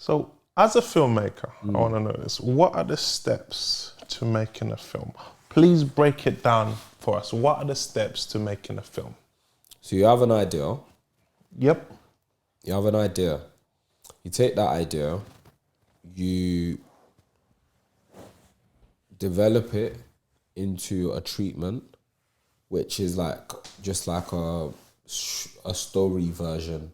So, as a filmmaker, I want to know this. What are the steps to making a film? Please break it down for us. What are the steps to making a film? So you have an idea. Yep. You have an idea. You take that idea, you develop it into a treatment, which is like just like a story version.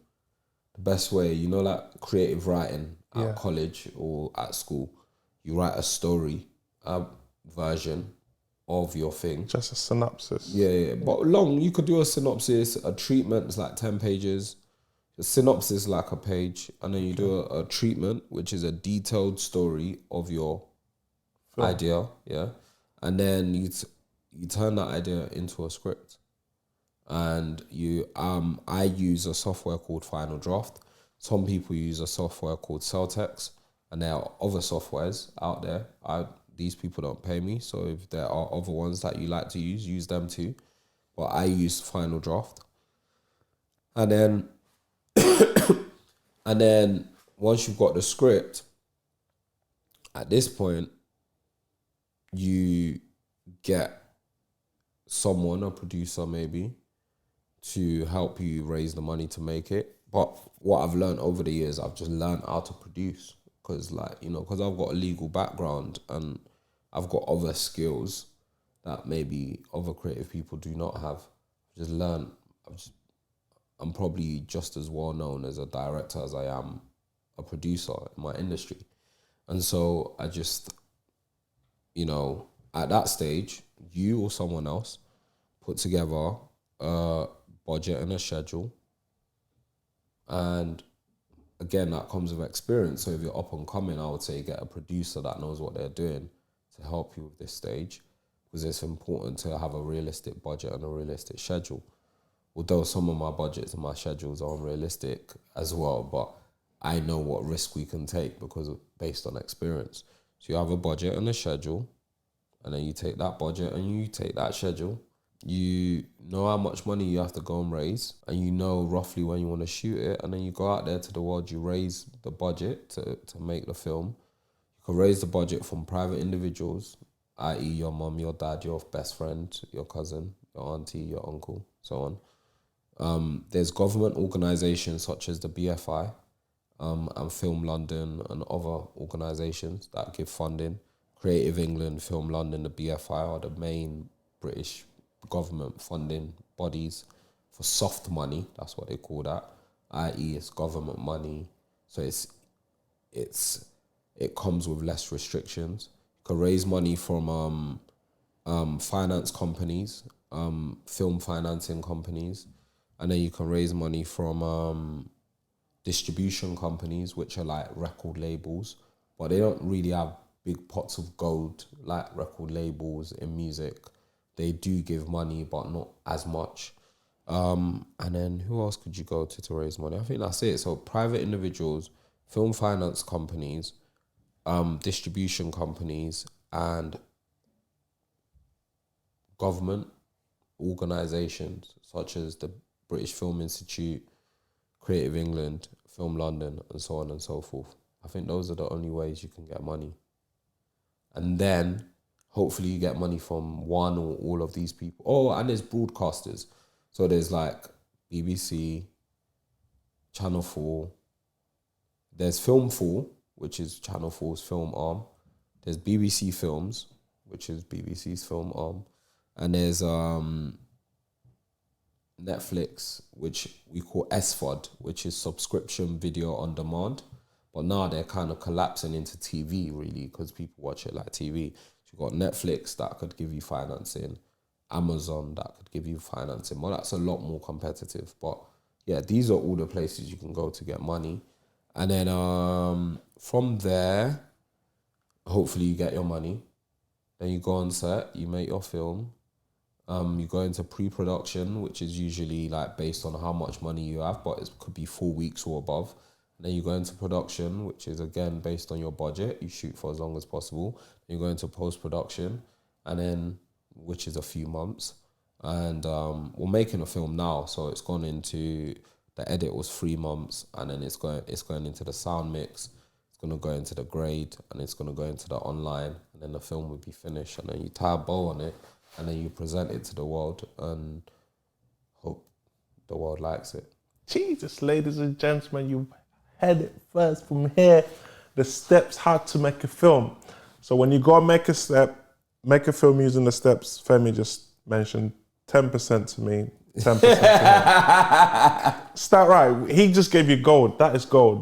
The best way, you know, like creative writing at college or at school, you write a story version of your thing. Just a synopsis. Yeah, but long. You could do a synopsis. A treatment is like 10 pages. A synopsis is like a page, and then you do a treatment, which is a detailed story of your idea. Yeah, and then you turn that idea into a script. And I use a software called Final Draft. Some people use a software called Celtex, and there are other softwares out there. These people don't pay me, so if there are other ones that you like to use them too. But I use Final Draft, and then and then once you've got the script, at this point, you get someone, a producer maybe, to help you raise the money to make it. But what I've learned over the years, I've just learned how to produce, because because I've got a legal background and I've got other skills that maybe other creative people do not have. I've just learned. I'm probably just as well known as a director as I am a producer in my industry. And so I just, at that stage, you or someone else put together a budget and a schedule. And again, that comes with experience. So if you're up and coming, I would say get a producer that knows what they're doing to help you with this stage, because it's important to have a realistic budget and a realistic schedule. Although some of my budgets and my schedules are unrealistic as well, but I know what risk we can take based on experience. So you have a budget and a schedule, and then you take that budget and you take that schedule. You know how much money you have to go and raise, and you know roughly when you want to shoot it, and then you go out there to the world, you raise the budget to make the film. You can raise the budget from private individuals, i.e. your mum, your dad, your best friend, your cousin, your auntie, your uncle, so on. There's government organisations such as the BFI and Film London and other organisations that give funding. Creative England, Film London, the BFI are the main British government funding bodies for soft money. That's what they call that, i.e. it's government money. So it comes with less restrictions. You can raise money from finance companies, film financing companies. And then you can raise money from distribution companies, which are like record labels, but they don't really have big pots of gold like record labels in music. They do give money, but not as much. And then who else could you go to raise money? I think that's it. So private individuals, film finance companies, distribution companies, and government organisations such as the British Film Institute, Creative England, Film London, and so on and so forth. I think those are the only ways you can get money. And then hopefully you get money from one or all of these people. Oh, and there's broadcasters. So there's like BBC, Channel 4. There's Film 4, which is Channel 4's film arm. There's BBC Films, which is BBC's film arm. And there's Netflix, which we call SVOD, which is subscription video on demand. But now they're kind of collapsing into TV, really, because people watch it like TV. So you've got Netflix that could give you financing, Amazon that could give you financing. Well, that's a lot more competitive. But yeah, these are all the places you can go to get money. And then from there, hopefully you get your money. Then you go on set, you make your film. You go into pre-production, which is usually like based on how much money you have, but it could be 4 weeks or above. And then you go into production, which is again based on your budget. You shoot for as long as possible. Then you go into post-production, and then which is a few months. And we're making a film now, so it's gone into the edit was 3 months, and then it's going into the sound mix. going to go into the grade, and it's going to go into the online, and then the film will be finished, and then you tie a bow on it, and then you present it to the world and hope the world likes it. Jesus, ladies and gentlemen, you heard it first from here. The steps how to make a film. So when you go and make a film using the steps Femi just mentioned, 10% to me, 10% to him. Is that right? He just gave you gold. That is gold.